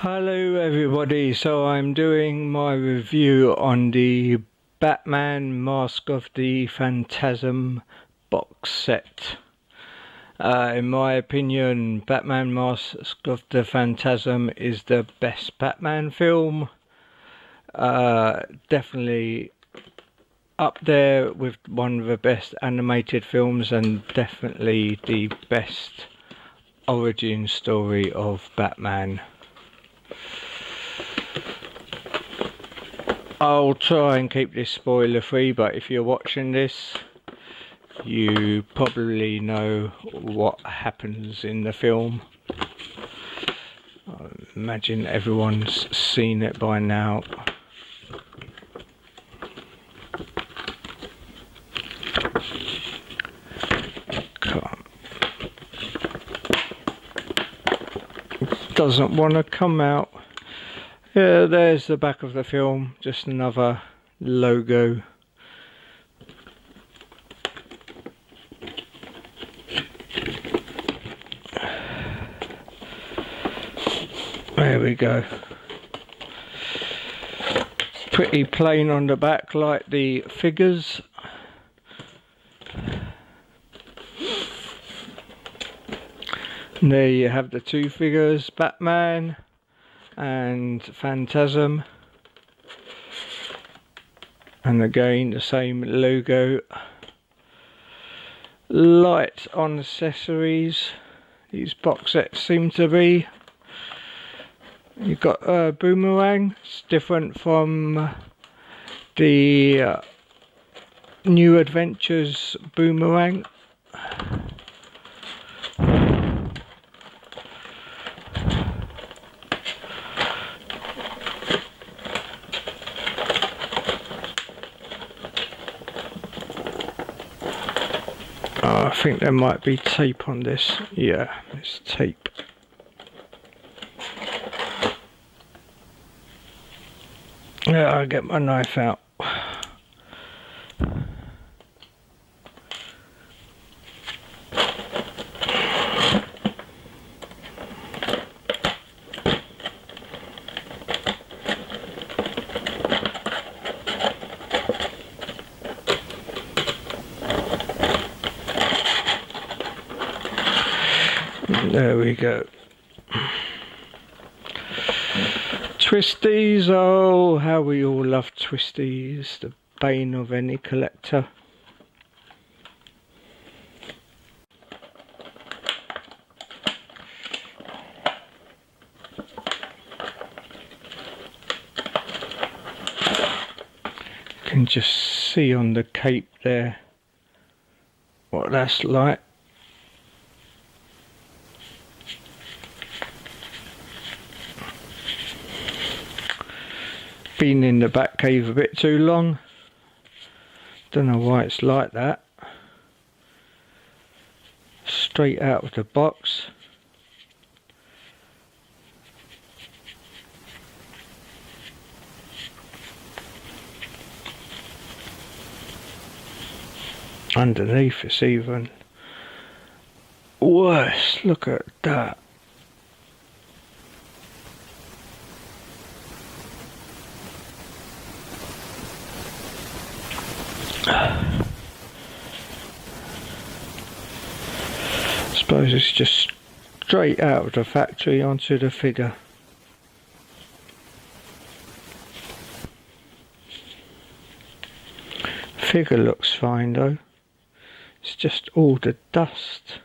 Hello everybody, so I'm doing my review on the Batman Mask of the Phantasm box set. In my opinion, Batman Mask of the Phantasm is the best Batman film. Definitely up there with one of the best animated films and definitely the best origin story of Batman. I'll try and keep this spoiler free, but if you're watching this, you probably know what happens in the film. I imagine everyone's seen it by now. Doesn't want to come out. Yeah, there's the back of the film, just another logo. There we go. Pretty plain on the back like the figures. And there you have the two figures, Batman and Phantasm, and again the same logo. Light on accessories, these box sets seem to be. You've got a boomerang, it's different from the New Adventures boomerang. I think there might be tape on this. Yeah, it's tape. Yeah, I'll get my knife out. There we go. Twisties, oh how we all love twisties, the bane of any collector. You can just see on the cape there what that's like. Been in the Batcave a bit too long. Don't know why it's like that. Straight out of the box. Underneath it's even worse. Look at that. Suppose it's just straight out of the factory onto the figure. Figure looks fine though. It's just all the dust.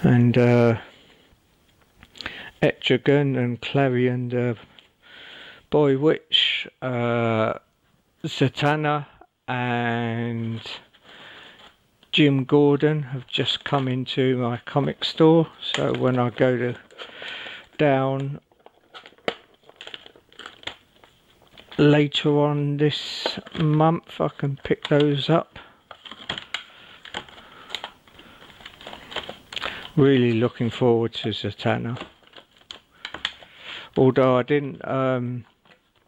And Etrigan and Clarion, the Boy Witch, Zatanna and Jim Gordon have just come into my comic store, so when I go down later on this month I can pick those up. Really looking forward to Zatanna, although I didn't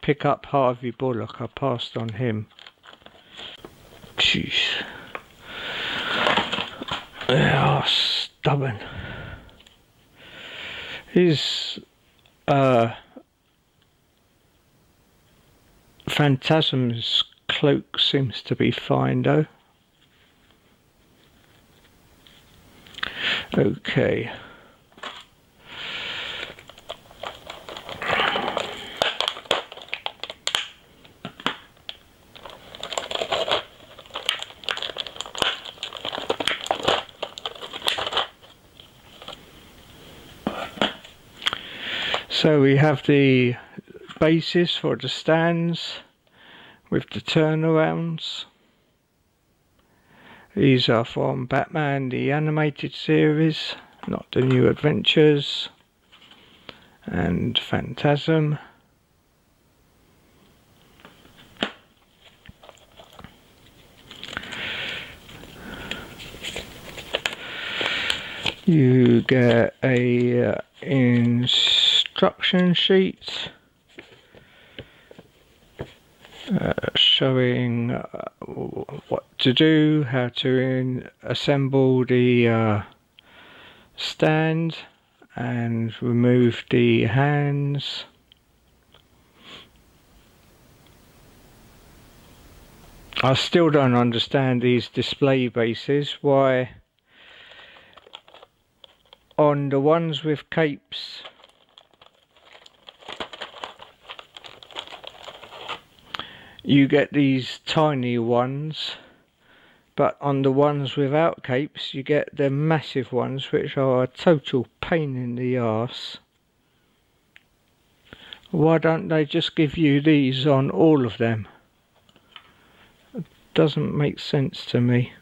pick up Harvey Bullock, I passed on him. Jeez. Oh, stubborn. His Phantasm's cloak seems to be fine though. Okay. So we have the bases for the stands with the turnarounds. These are from Batman the Animated Series, not the New Adventures, and Phantasm. You get a instruction sheet showing what to do, how to assemble the stand and remove the hands. I still don't understand these display bases, why on the ones with capes you get these tiny ones, but on the ones without capes you get the massive ones, which are a total pain in the arse. Why don't they just give you these on all of them? It doesn't make sense to me.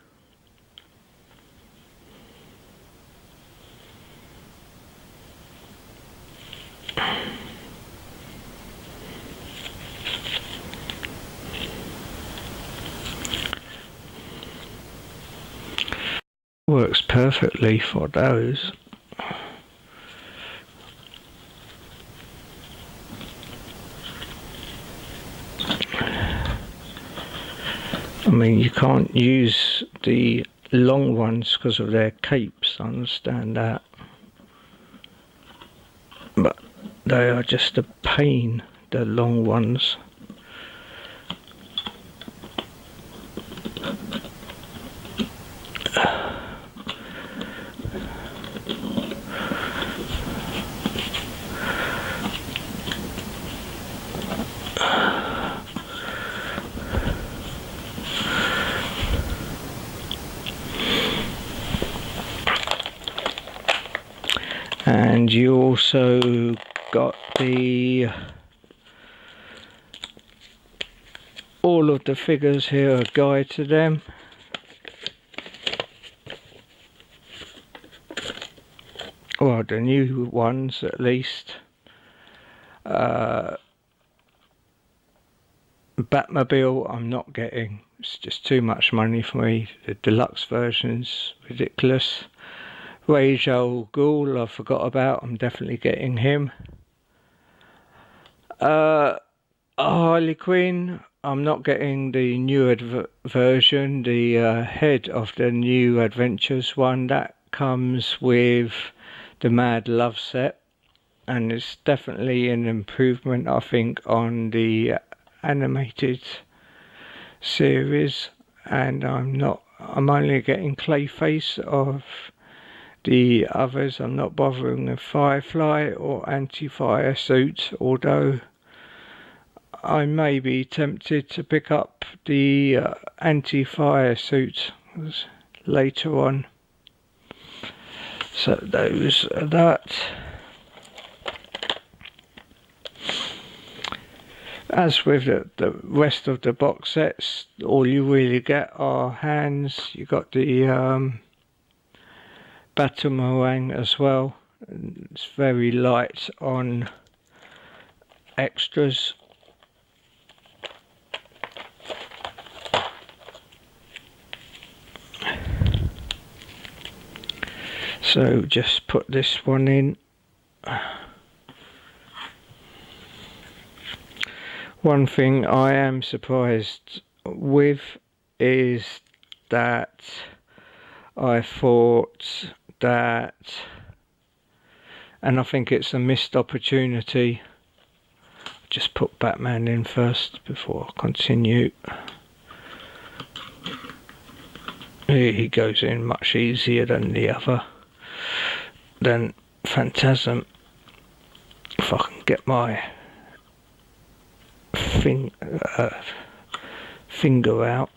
Works perfectly for those. I mean, you can't use the long ones because of their capes, I understand that. But they are just a pain, the long ones. And you also got all of the figures here, a guide to them. Well, the new ones at least. Batmobile I'm not getting, it's just too much money for me. The deluxe version's ridiculous. Rage Al Ghul I forgot about, I'm definitely getting him. Harley Quinn, I'm not getting the new version, the head of the New Adventures one. That comes with the Mad Love set, and it's definitely an improvement, I think, on the animated series. And I'm only getting Clayface of the others. I'm not bothering with Firefly or Anti-Fire Suit, although I may be tempted to pick up the Anti-Fire Suit later on. So those are that. As with the rest of the box sets, all you really get are hands. You got the Batamarang as well. It's very light on extras. So just put this one in. One thing I am surprised with is that I thought that, and I think it's a missed opportunity. Just put Batman in first before I continue. He goes in much easier than the other, than Phantasm. If I can get my finger out.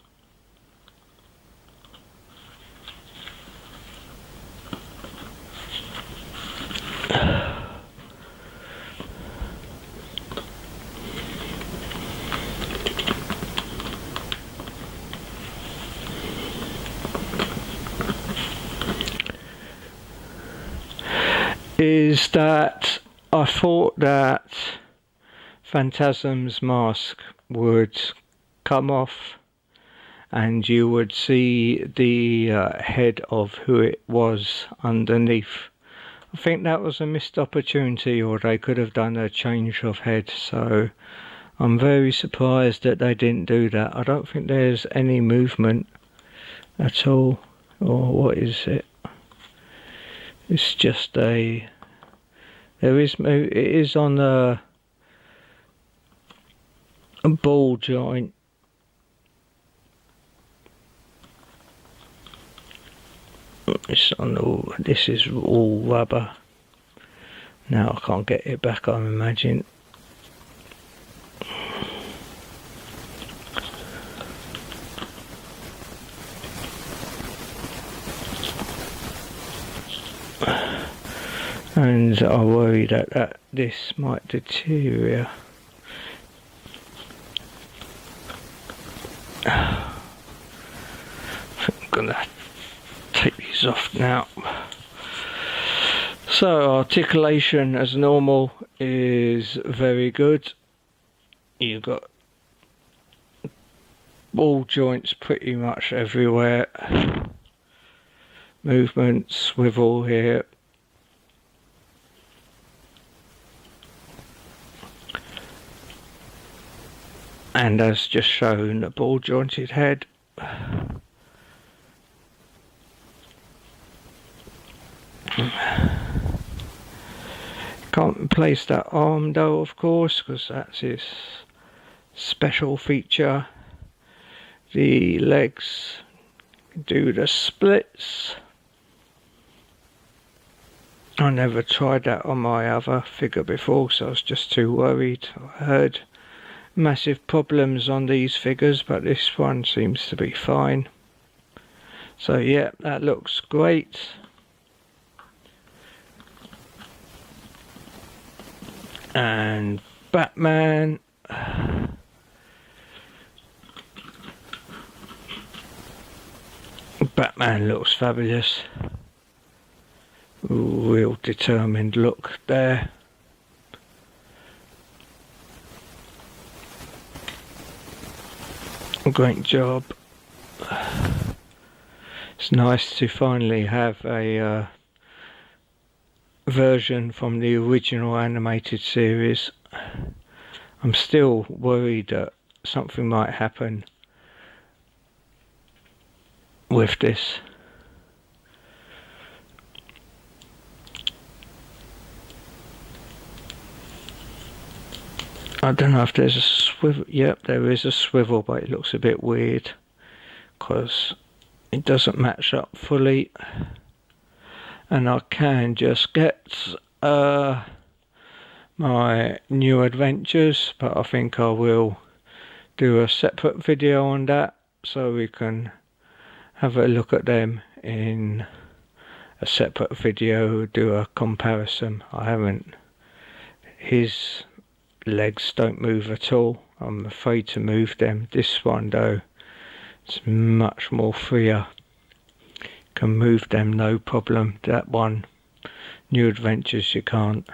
Is that I thought that Phantasm's mask would come off and you would see the head of who it was underneath. I think that was a missed opportunity, or they could have done a change of head, so I'm very surprised that they didn't do that. I don't think there's any movement at all, or what is it? It's just it is on a ball joint. It's on all. This is all rubber. Now I can't get it back, I imagine. And I worry that this might deteriorate. I'm gonna take these off now. So articulation as normal is very good. You've got ball joints pretty much everywhere. Movement, swivel here. And as just shown, a ball jointed head. Can't replace that arm though, of course, because that's his special feature. The legs do the splits. I never tried that on my other figure before, so I was just too worried. I heard massive problems on these figures, but this one seems to be fine. So yeah, that looks great. And Batman. Batman looks fabulous. Real determined look there. Great job. It's nice to finally have a version from the original animated series. I'm still worried that something might happen with this. I don't know if there's a swivel. Yep, there is a swivel, but it looks a bit weird because it doesn't match up fully. And I can just get my new adventures, but I think I will do a separate video on that so we can have a look at them in a separate video, do a comparison. I haven't. His legs don't move at all. I'm afraid to move them. This one though, it's much more freer. Can move them no problem. That one, New Adventures, you can't.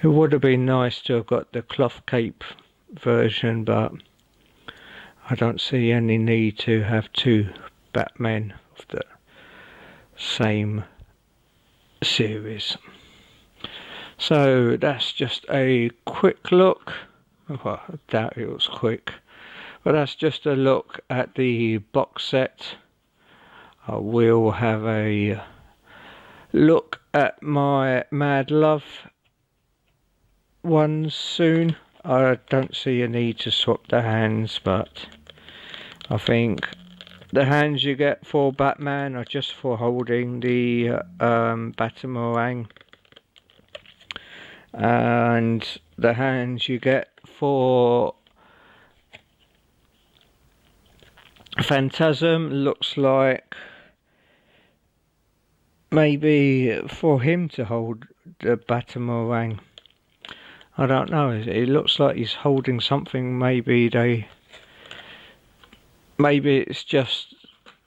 It would have been nice to have got the cloth cape version, but I don't see any need to have two Batmen of the same series. So that's just a quick look. Well, I doubt it was quick, but that's just a look at the box set. I will have a look at my Mad Love ones soon. I don't see a need to swap the hands, but I think the hands you get for Batman are just for holding the Batarang, and the hands you get for Phantasm looks like maybe for him to hold the Batarang. I don't know, it looks like he's holding something. Maybe it's just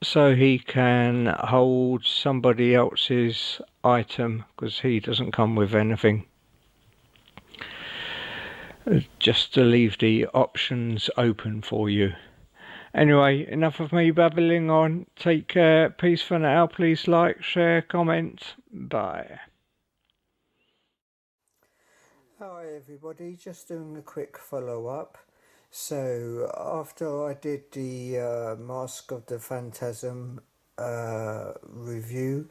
so he can hold somebody else's item, because he doesn't come with anything. Just to leave the options open for you. Anyway, enough of me babbling on. Take care. Peace for now. Please like, share, comment. Bye. Hi everybody, just doing a quick follow-up. So after I did the Mask of the Phantasm review,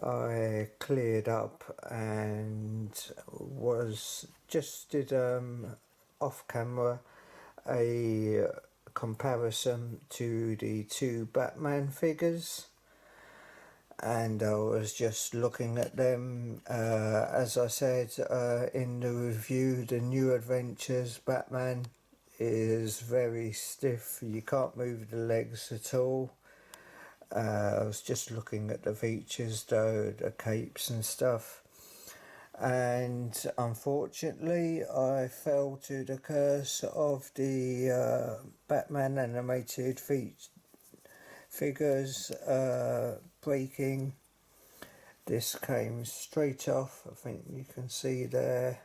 I cleared up and did off camera a comparison to the two Batman figures, and I was just looking at them. As I said in the review, the New Adventures Batman is very stiff. You can't move the legs at all. I was just looking at the features though, the capes and stuff, and unfortunately I fell to the curse of the Batman animated figures breaking. This came straight off, I think you can see there.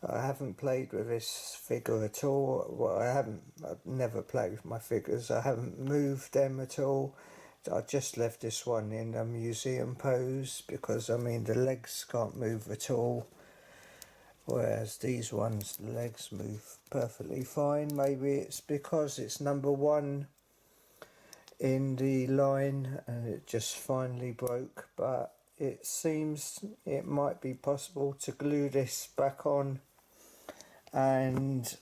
I haven't played with this figure at all. Well, I've never played with my figures. I haven't moved them at all. I just left this one in a museum pose because, I mean, the legs can't move at all. Whereas these ones, the legs move perfectly fine. Maybe it's because it's number one in the line and it just finally broke. But it seems it might be possible to glue this back on, and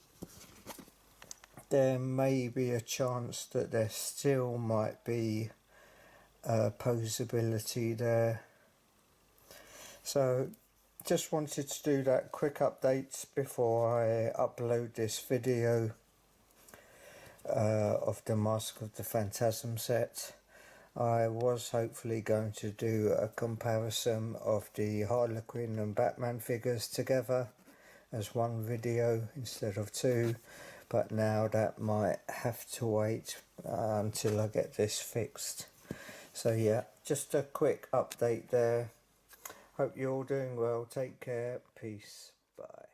there may be a chance that there still might be posability there. So just wanted to do that quick update before I upload this video of the Mask of the Phantasm set. I was hopefully going to do a comparison of the Harlequin and Batman figures together as one video instead of two, but now that might have to wait until I get this fixed. So yeah, just a quick update there. Hope you're all doing well. Take care. Peace. Bye.